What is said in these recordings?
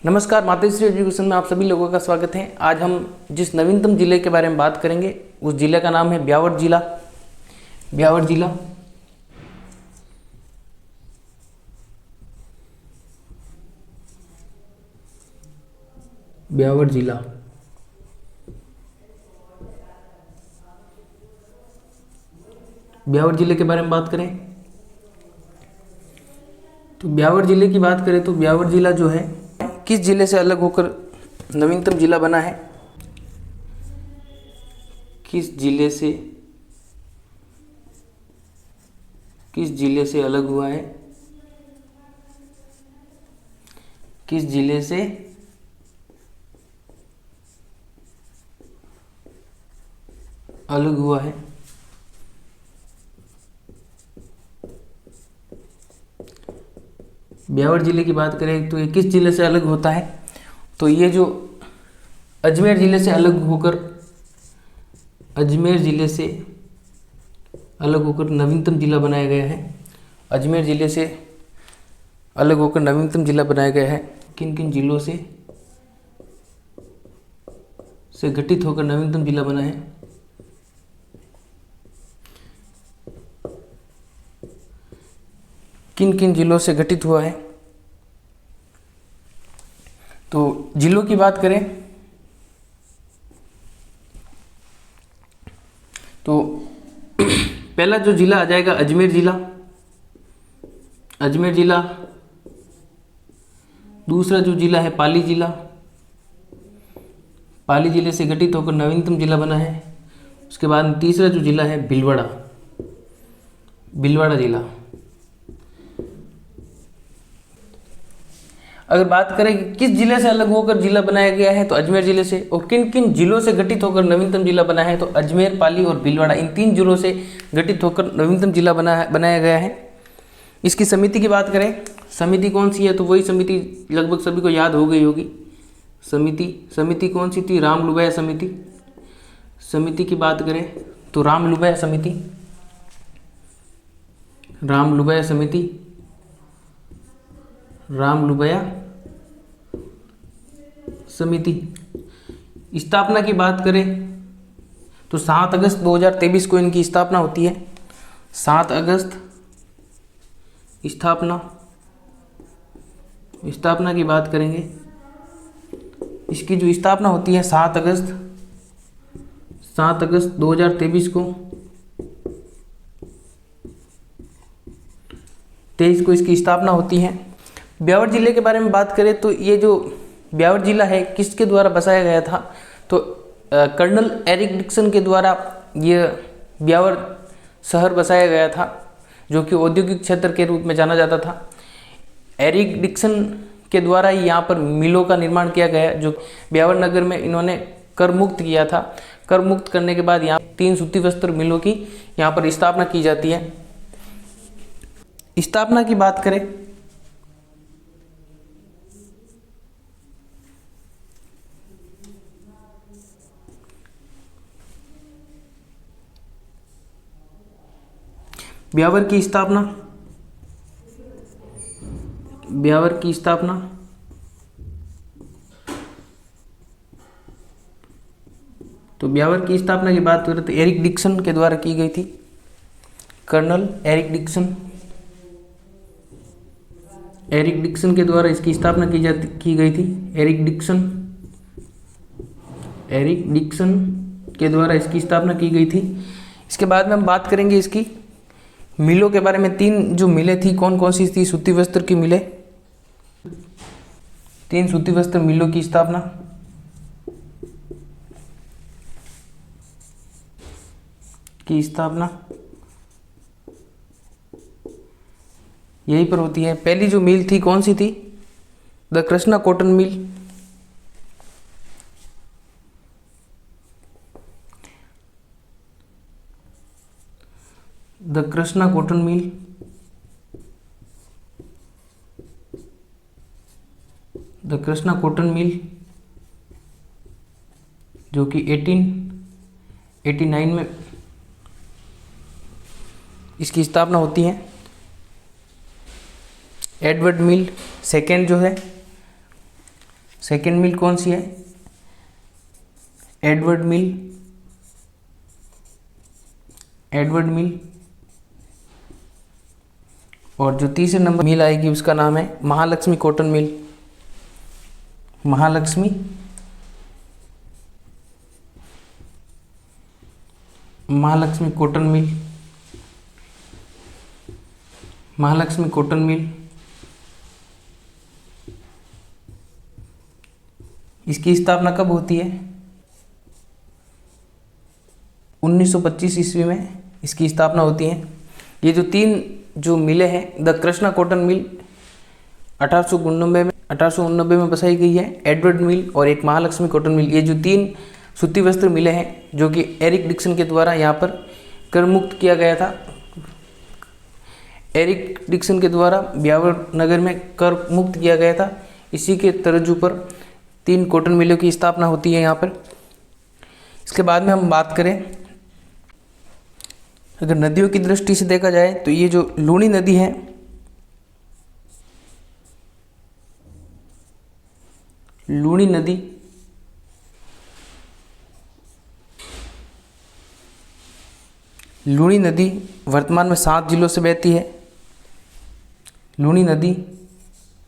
नमस्कार, मातृश्री एजुकेशन में आप सभी लोगों का स्वागत है। आज हम जिस नवीनतम जिले के बारे में बात करेंगे उस जिले का नाम है ब्यावर जिला। ब्यावर जिला ब्यावर जिला ब्यावर जिले के बारे में बात करें तो ब्यावर जिले की बात करें तो ब्यावर जिला जो है किस जिले से अलग होकर नवीनतम जिला बना है? किस जिले से अलग हुआ है? किस जिले से अलग हुआ है? ब्यावर जिले की बात करें तो ये किस जिले से अलग होता है? तो ये जो अजमेर जिले से अलग होकर नवीनतम जिला बनाया गया है। अजमेर जिले से अलग होकर नवीनतम जिला बनाया गया है। किन किन जिलों से गठित होकर नवीनतम जिला बना है? किन किन जिलों से गठित हुआ है? तो जिलों की बात करें तो पहला जो जिला आ जाएगा अजमेर जिला। अजमेर जिला। दूसरा जो जिला है पाली जिला। पाली जिले से गठित होकर नवीनतम जिला बना है। उसके बाद तीसरा जो जिला है भीलवाड़ा। भीलवाड़ा जिला। अगर बात करें कि किस जिले से अलग होकर जिला बनाया गया है तो अजमेर जिले से। और किन किन जिलों से गठित होकर नवीनतम जिला बना है तो अजमेर, पाली और भीलवाड़ा, इन 3 जिलों से गठित होकर नवीनतम जिला बनाया गया है। इसकी समिति की बात करें, समिति कौन सी है? तो वही समिति लगभग सभी को याद हो गई होगी। समिति कौन सी थी? रामलुबैया समिति। समिति की बात करें तो रामलुबैया समिति। रामलुबैया समिति। स्थापना की बात करें तो 7 अगस्त 2023 को इनकी स्थापना होती है। 7 अगस्त स्थापना की बात करेंगे, इसकी जो स्थापना होती है 7 अगस्त 2023 को 23 को इसकी स्थापना होती है। ब्यावर जिले के बारे में बात करें तो ये जो ब्यावर जिला है किसके द्वारा बसाया गया था? तो कर्नल एरिक डिक्सन के द्वारा ये ब्यावर शहर बसाया गया था, जो कि औद्योगिक क्षेत्र के रूप में जाना जाता था। एरिक डिक्सन के द्वारा यहाँ पर मिलों का निर्माण किया गया, जो ब्यावर नगर में इन्होंने कर मुक्त किया था। कर मुक्त करने के बाद यहाँ 3 सूती वस्त्र मिलों की यहाँ पर स्थापना की जाती है। स्थापना की बात करें ब्यावर की स्थापना तो ब्यावर की स्थापना की बात करें तो एरिक डिक्सन के द्वारा की गई थी। कर्नल एरिक डिक्सन के द्वारा इसकी स्थापना की गई थी। एरिक डिक्सन के द्वारा इसकी स्थापना की गई थी। इसके बाद में हम बात करेंगे इसकी मिलों के बारे में। 3 जो मिलें थी कौन कौन सी थी? सूती वस्त्र की मिलें। 3 सूती वस्त्र मिलों की स्थापना। यहीं पर होती है। पहली जो मिल थी कौन सी थी? The Krishna cotton mill. The Krishna cotton mill जो कि 1889 में इसकी स्थापना होती है। एडवर्ड मिल सेकेंड जो है सेकेंड मिल कौन सी है? एडवर्ड मिल। एडवर्ड मिल। और जो तीसरे नंबर मिल आएगी उसका नाम है Mahalakshmi cotton mill. Mahalakshmi cotton mill. Mahalakshmi cotton mill. इसकी स्थापना कब होती है? 1925 ईस्वी में इसकी स्थापना होती है। ये जो तीन जो मिलें हैं, द कृष्णा कॉटन मिल 1889 में बसाई गई है, एडवर्ड मिल और एक महालक्ष्मी कॉटन मिल। ये जो तीन सूती वस्त्र मिले हैं जो कि एरिक डिक्सन के द्वारा यहाँ पर कर मुक्त किया गया था। एरिक डिक्सन के द्वारा ब्यावर नगर में कर मुक्त किया गया था। इसी के तर्जु पर 3 कॉटन मिलों की स्थापना होती है यहाँ पर। इसके बाद में हम बात करें, अगर नदियों की दृष्टि से देखा जाए तो ये जो लूणी नदी है, लूणी नदी वर्तमान में 7 जिलों से बहती है। लूणी नदी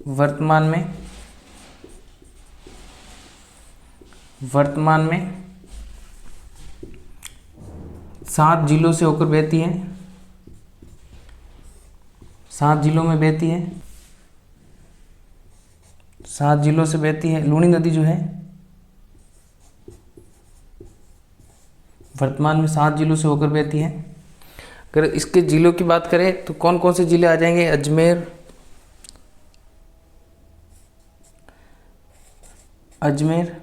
वर्तमान में 7 जिलों से होकर बहती है। 7 जिलों में बहती है। 7 जिलों से बहती है लूणी नदी जो है, वर्तमान में 7 जिलों से होकर बहती है। अगर इसके जिलों की बात करें तो कौन कौन से जिले आ जाएंगे? अजमेर,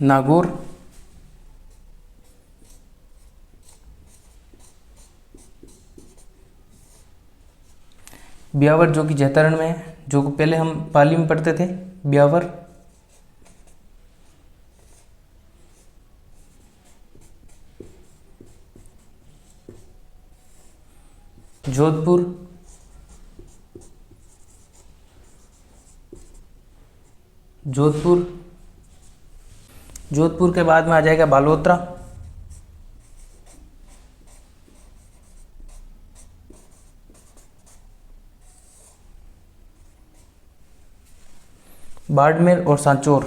नागौर, ब्यावर जो कि जैतारण में है, जो कि पहले हम पाली में पढ़ते थे, ब्यावर, जोधपुर, जोधपुर के बाद में आ जाएगा बालोतरा, बाड़मेर और सांचौर,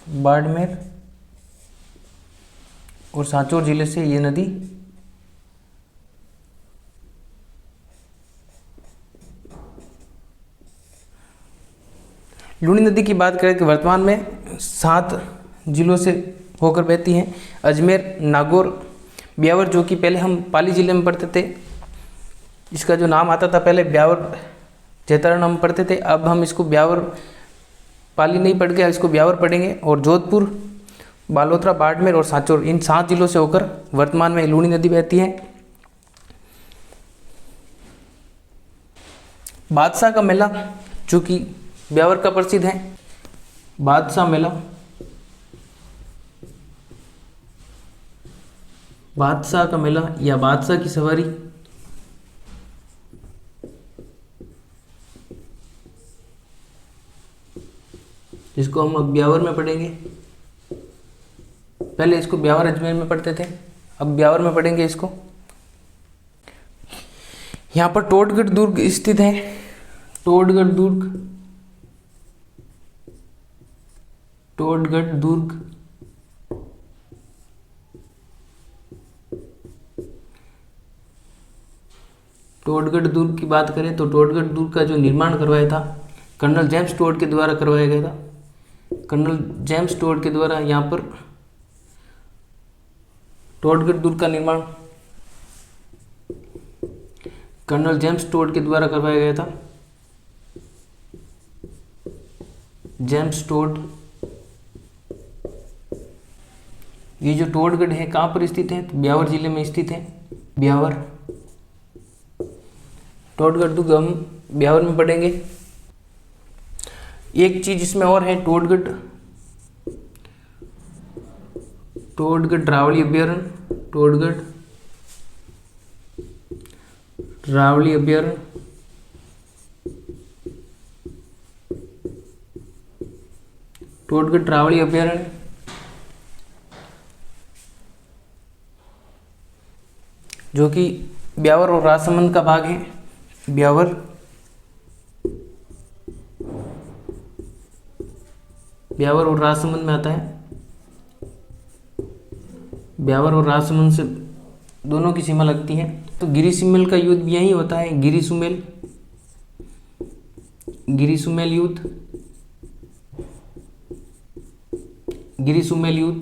बाड़मेर और सांचौर जिले से ये नदी लूणी नदी की बात करें कि वर्तमान में 7 जिलों से होकर बहती हैं। अजमेर, नागौर, ब्यावर जो कि पहले हम पाली जिले में पढ़ते थे, इसका जो नाम आता था पहले ब्यावर जैतारण हम पढ़ते थे, अब हम इसको ब्यावर पाली नहीं पढ़ के इसको ब्यावर पढ़ेंगे। और जोधपुर, बालोतरा, बाड़मेर और सांचौर, इन 7 जिलों से होकर वर्तमान में लूणी नदी बहती है। बादशाह का मेला जो कि ब्यावर का प्रसिद्ध है, बादशाह मेला, बादशाह का मेला या बादशाह की सवारी, जिसको हम अब ब्यावर में पढ़ेंगे। पहले इसको ब्यावर अजमेर में पढ़ते थे, अब ब्यावर में पढ़ेंगे इसको। यहाँ पर टोडगढ़ दुर्ग स्थित है, टोडगढ़ दुर्ग, टोडगढ़ दुर्ग, टोडगढ़ दुर्ग की बात करें तो टोडगढ़ दुर्ग का जो निर्माण करवाया था कर्नल जेम्स टोड के द्वारा करवाया गया था। कर्नल जेम्स टोड के द्वारा यहाँ पर टोडगढ़ दुर्ग का निर्माण कर्नल जेम्स टोड के द्वारा करवाया गया था। जेम्स टोड, ये जो टोडगढ़ है कहाँ पर स्थित है? तो ब्यावर जिले में स्थित है, ब्यावर। टोडगढ़ दुर्ग हम ब्यावर में पढ़ेंगे। एक चीज इसमें और है, टोडगढ़ रावली अभ्यारण्य, टोडगढ़ रावली अभ्यारण्य, टोटगढ़ रावली अभ्यारण्य, जो कि ब्यावर और राजसमंद का भाग है। ब्यावर और राजसमंद में आता है। ब्यावर और राजसमंद से दोनों की सीमा लगती है। तो गिरी सुमेल का युद्ध भी यहीं होता है। गिरी सुमेल युद्ध, गिरी सुमेल युद्ध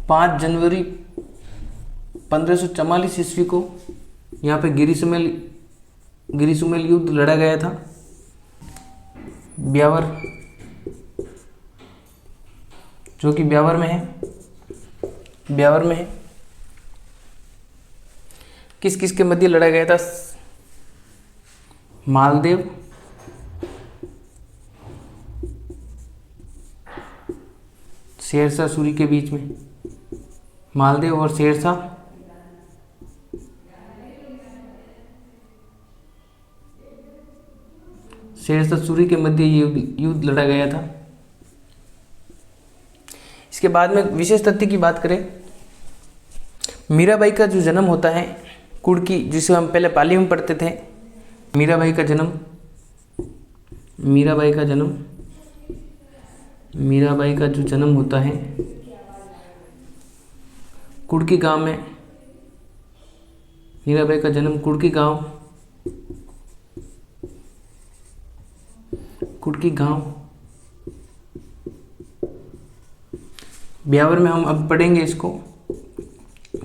5 जनवरी 1544 ईस्वी को यहाँ पे गिरी सुमेल युद्ध लड़ा गया था। ब्यावर, जो कि ब्यावर में है। किस किस के मध्य लड़ा गया था? मालदेव, शेरशाह सूरी के बीच में। मालदेव और शेरशाह सूरी के मध्य युद्ध लड़ा गया था। इसके बाद में विशेष तथ्य की बात करें, मीराबाई का जो जन्म होता है कुड़की, जिसे हम पहले पाली में पढ़ते थे। मीराबाई का जो जन्म होता है कुड़की गांव में। मीराबाई का जन्म कुड़की गांव ब्यावर में हम अब पढ़ेंगे इसको,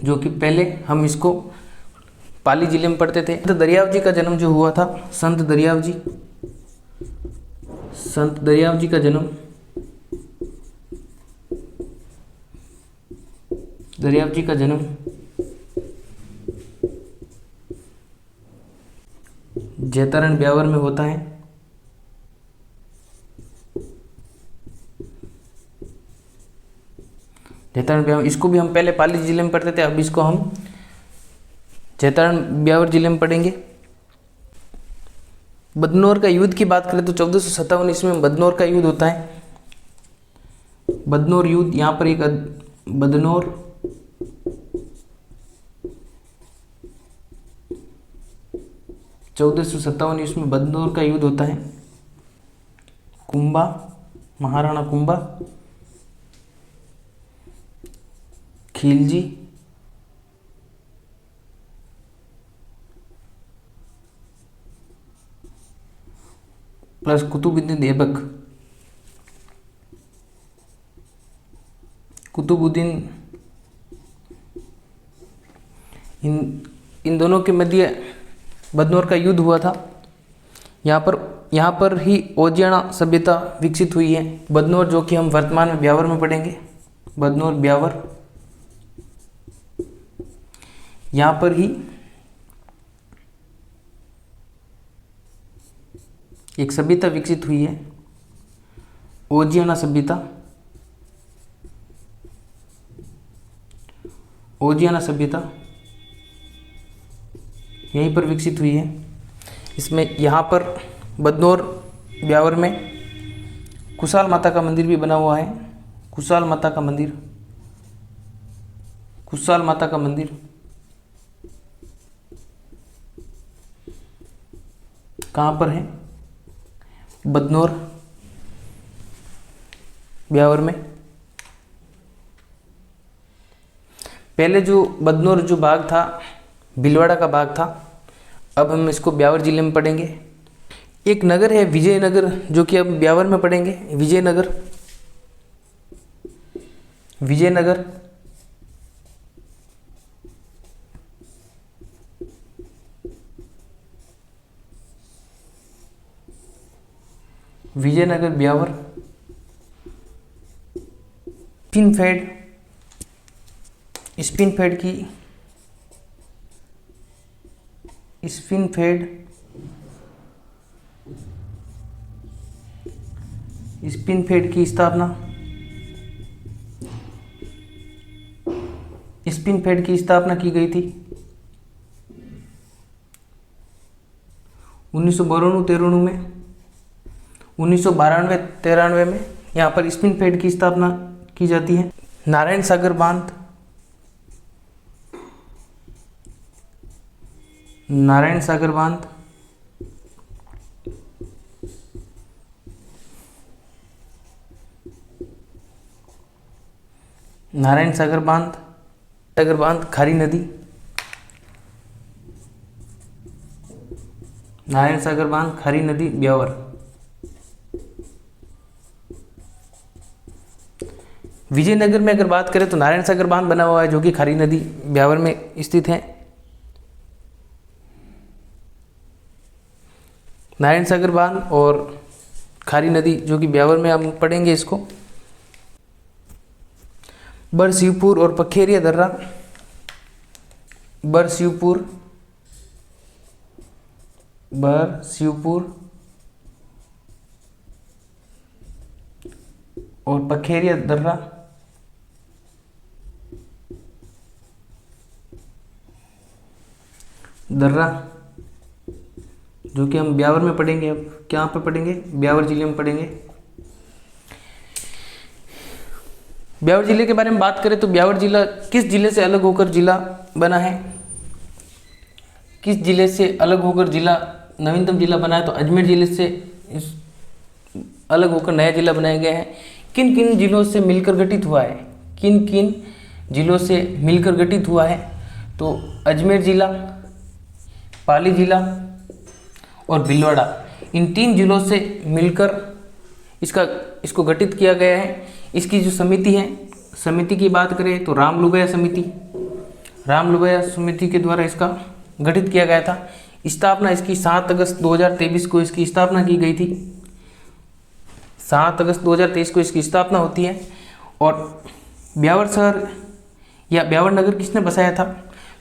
जो कि पहले हम इसको पाली जिले में पढ़ते थे। संत दरियाव जी का जन्म जो हुआ था, संत दरियाव जी का जन्म, जैतारण ब्यावर में होता है। जैतारण ब्यावर, इसको भी हम पहले पाली जिले में पढ़ते थे, अब इसको हम जैतारण ब्यावर जिले में पढ़ेंगे। बदनौर का युद्ध की बात करें तो 1457 ईस्वी में बदनौर का युद्ध होता है। बदनौर युद्ध, यहाँ पर एक बदनौर 1457 ईस्वी में बदनौर का युद्ध होता है। कुंभा, महाराणा कुंभा, खिलजी, प्लस कुतुबुद्दीन ऐबक। इन दोनों के मध्य बदनौर का युद्ध हुआ था। यहाँ पर ही ओजियाना सभ्यता विकसित हुई है। बदनौर, जो कि हम वर्तमान में ब्यावर में पढ़ेंगे। बदनौर, ब्यावर, यहाँ पर ही एक सभ्यता विकसित हुई है, ओजियाना सभ्यता। यहीं पर विकसित हुई है। इसमें यहाँ पर बदनौर ब्यावर में कुशाल माता का मंदिर भी बना हुआ है। कुशाल माता का मंदिर कहाँ पर है? बदनौर ब्यावर में। पहले जो बदनौर जो भाग था, भीलवाड़ा का भाग था, अब हम इसको ब्यावर जिले में पढ़ेंगे। एक नगर है विजयनगर, जो कि अब ब्यावर में पढ़ेंगे। विजयनगर ब्यावर। स्पिनफेड की स्थापना स्पिनफेड की स्थापना की गई थी? 1992-93 में, 1992-93 में यहाँ पर स्पिनफेड की स्थापना की जाती है। नारायण सागर बांध, नारायण सागर बांध, नारायण सागर बांध, खारी नदी, नारायण सागर बांध, खारी नदी, ब्यावर। विजयनगर में अगर बात करें तो नारायण सागर बांध बना हुआ है जो कि खारी नदी ब्यावर में स्थित है। नारायण सागर बांध और खारी नदी जो कि ब्यावर में हम पढ़ेंगे इसको। बरशिवपुर और पखेरिया दर्रा, बरशिवपुर और पखेरिया दर्रा, जो कि हम ब्यावर में पढ़ेंगे। अब क्या पे पढ़ेंगे? ब्यावर जिले में पढ़ेंगे। ब्यावर जिले के बारे में बात करें तो ब्यावर जिला किस जिले से अलग होकर जिला बना है? किस जिले से अलग होकर जिला नवीनतम जिला बना है? तो अजमेर जिले से अलग होकर नया जिला बनाया गया है। किन किन जिलों से मिलकर गठित हुआ है? किन किन जिलों से मिलकर गठित हुआ है? तो अजमेर जिला, पाली जिला और भीलवाड़ा, इन 3 जिलों से मिलकर इसको गठित किया गया है। इसकी जो समिति है, समिति की बात करें तो रामलुबैया समिति के द्वारा इसका गठित किया गया था। स्थापना इसकी 7 अगस्त 2023 को इसकी स्थापना की गई थी। 7 अगस्त 2023 को इसकी स्थापना होती है। और ब्यावर शहर या ब्यावर नगर किसने बसाया था?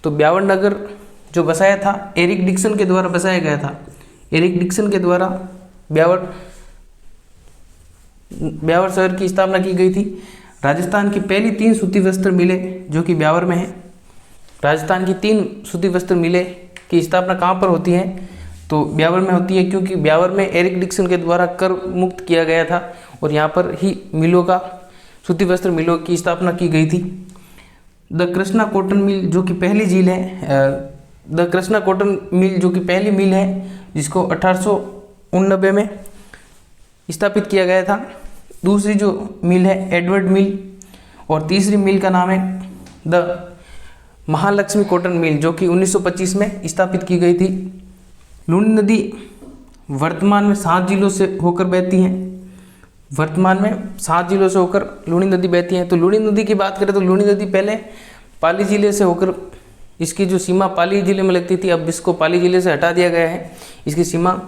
तो ब्यावर नगर जो बसाया था एरिक डिक्सन के द्वारा बसाया गया था। एरिक डिक्सन के द्वारा ब्यावर शहर की स्थापना की गई थी। राजस्थान की पहली 3 सूती वस्त्र मिलें जो कि ब्यावर में है। राजस्थान की 3 सूती वस्त्र मिलें की स्थापना कहाँ पर होती है? तो ब्यावर में होती है, क्योंकि ब्यावर में एरिक डिक्सन के द्वारा कर मुक्त किया गया था और यहाँ पर ही मिलों का, सूती वस्त्र मिलों की स्थापना की गई थी। द कृष्णा कॉटन मिल जो कि पहली झील है, द कृष्णा कॉटन मिल जो कि पहली मिल है जिसको 1889 में स्थापित किया गया था। दूसरी जो मिल है एडवर्ड मिल और तीसरी मिल का नाम है द महालक्ष्मी कॉटन मिल जो कि 1925 में स्थापित की गई थी। लूनी नदी वर्तमान में 7 जिलों से होकर बहती है। वर्तमान में 7 जिलों से होकर लूनी नदी बहती है। तो लूनी नदी की बात करें तो लूनी नदी पहले पाली जिले से होकर, इसकी जो सीमा पाली जिले में लगती थी, अब इसको पाली जिले से हटा दिया गया है। इसकी सीमा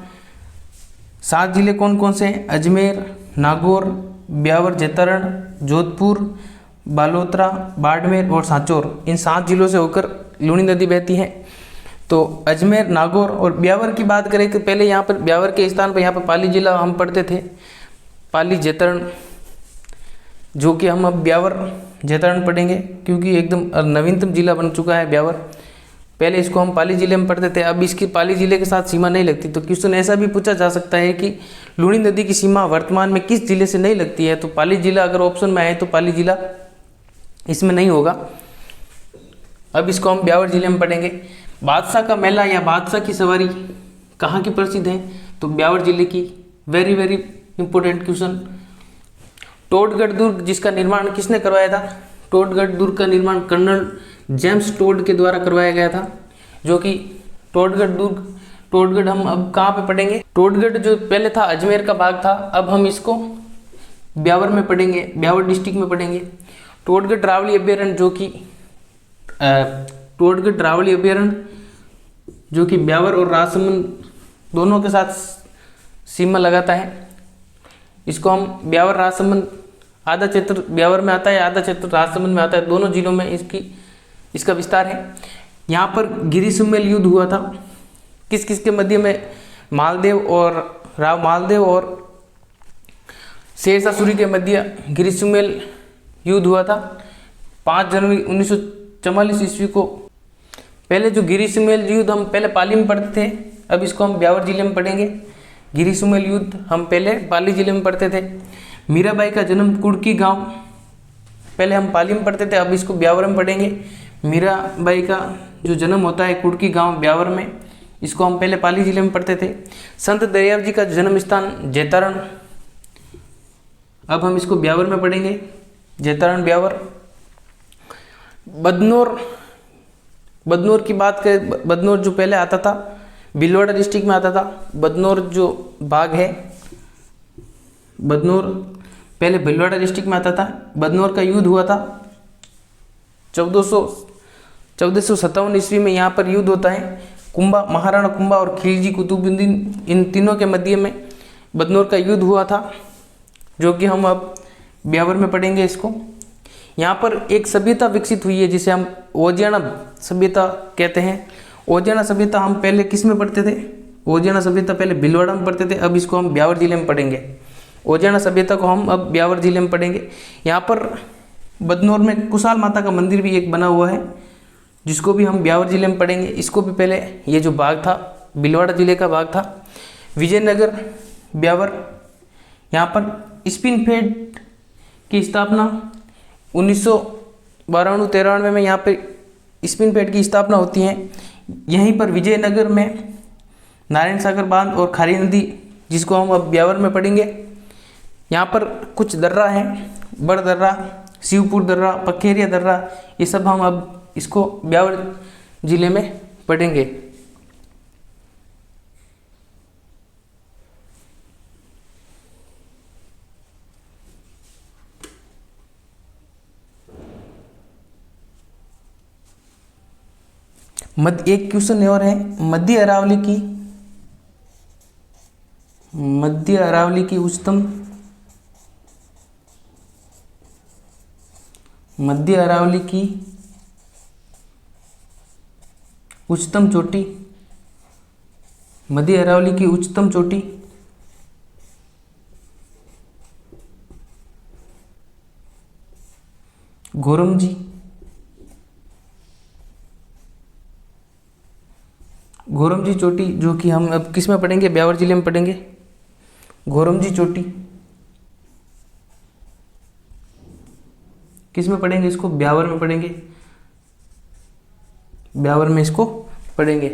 7 जिले कौन कौन से हैं? अजमेर, नागौर, ब्यावर, जैतारण, जोधपुर, बालोतरा, बाड़मेर और सांचौर, इन 7 जिलों से होकर लूनी नदी बहती है। तो अजमेर, नागौर और ब्यावर की बात करें कि पहले यहाँ पर ब्यावर के स्थान पर यहाँ पर पाली जिला हम पढ़ते थे, पाली जैतारण, जो कि हम अब ब्यावर जैतारण पढ़ेंगे क्योंकि एकदम नवीनतम जिला बन चुका है ब्यावर। पहले इसको हम पाली जिले में पढ़ते थे, अब इसकी पाली जिले के साथ सीमा नहीं लगती। तो क्वेश्चन ऐसा भी पूछा जा सकता है कि लूनी नदी की सीमा वर्तमान में किस जिले से नहीं लगती है? तो पाली जिला अगर ऑप्शन में आए तो पाली जिला इसमें नहीं होगा। अब इसको हम ब्यावर जिले में पढ़ेंगे। बादशाह का मेला या बादशाह की सवारी कहाँ की प्रसिद्ध है? तो ब्यावर जिले की। Very very important question. Todgarh दुर्ग जिसका निर्माण किसने करवाया था? टोडगढ़ दुर्ग का निर्माण कर्नल जेम्स टोड के द्वारा करवाया गया था, जो कि टोडगढ़ दुर्ग, टोडगढ़ हम अब कहाँ पे पढ़ेंगे? टोडगढ़ जो पहले था अजमेर का भाग था, अब हम इसको ब्यावर में पढ़ेंगे, ब्यावर डिस्ट्रिक्ट में पढ़ेंगे। टोडगढ़ रावली अभ्यारण्य जो कि टोडगढ़ रावली अभ्यारण्य जो कि ब्यावर और राजसमंद दोनों के साथ सीमा लगाता है। इसको हम ब्यावर राजसमंद, आधा क्षेत्र ब्यावर में आता है, आधा क्षेत्र राजसमंद में आता है, दोनों जिलों में इसका विस्तार है। यहाँ पर गिरि सुमेल युद्ध हुआ था। किस किस के मध्य में? मालदेव और शेरशाह सूरी के मध्य गिरि सुमेल युद्ध हुआ था। 5 जनवरी 44 ईस्वी को पहले जो गिरी सुमेल युद्ध हम पहले पाली में पढ़ते थे, अब इसको हम ब्यावर जिले में पढ़ेंगे। गिरी सुमेल युद्ध हम पहले पाली जिले में पढ़ते थे। मीराबाई का जन्म कुड़की गांव, पहले हम पाली में पढ़ते थे, अब इसको ब्यावर में पढ़ेंगे। मीराबाई का जो जन्म होता है कुड़की गांव ब्यावर में, इसको हम पहले पाली जिले में पढ़ते थे। संत दरियाव जी का जन्म स्थान जैतारण, अब हम इसको ब्यावर में पढ़ेंगे, जैतारण ब्यावर। बदनौर की बात करें, बदनौर जो पहले आता था भीलवाड़ा डिस्ट्रिक्ट में आता था। बदनौर जो भाग है, बदनौर पहले भीलवाड़ा डिस्ट्रिक्ट में आता था। बदनौर का युद्ध हुआ था 1457 ईस्वी में, यहाँ पर युद्ध होता है। महाराणा कुंभा और खिलजी कुतुबुद्दीन, इन तीनों के मध्य में बदनौर का युद्ध हुआ था, जो कि हम अब ब्यावर में पढ़ेंगे इसको। यहाँ पर एक सभ्यता विकसित हुई है जिसे हम ओजियाना सभ्यता कहते हैं। ओजियाना सभ्यता हम पहले किस में पढ़ते थे? ओजियाना सभ्यता पहले भीलवाड़ा में पढ़ते थे, अब इसको हम ब्यावर जिले में पढ़ेंगे। ओजियाना सभ्यता को हम अब ब्यावर जिले में पढ़ेंगे। यहाँ पर बदनौर में कुशाल माता का मंदिर भी एक बना हुआ है, जिसको भी हम ब्यावर जिले में पढ़ेंगे। इसको भी पहले ये जो भाग था भीलवाड़ा जिले का भाग था। विजयनगर ब्यावर, यहाँ पर स्पिन फेड की स्थापना 1992-93 में यहाँ पे स्पिन फेड की स्थापना होती है। यहीं पर विजयनगर में नारायण सागर बांध और खारी नदी, जिसको हम अब ब्यावर में पढ़ेंगे। यहाँ पर कुछ दर्रा हैं, बड़ दर्रा, शिवपुर दर्रा, पखेरिया दर्रा, ये सब हम अब इसको ब्यावर जिले में पढ़ेंगे। एक क्वेश्चन और है, मध्य अरावली की उच्चतम चोटी, मध्य अरावली की उच्चतम चोटी घोरमजी चोटी, जो कि हम अब किस में पढ़ेंगे? ब्यावर जिले में पढ़ेंगे। घोरमजी चोटी किस में पढ़ेंगे? इसको ब्यावर में पढ़ेंगे, ब्यावर में इसको पढ़ेंगे।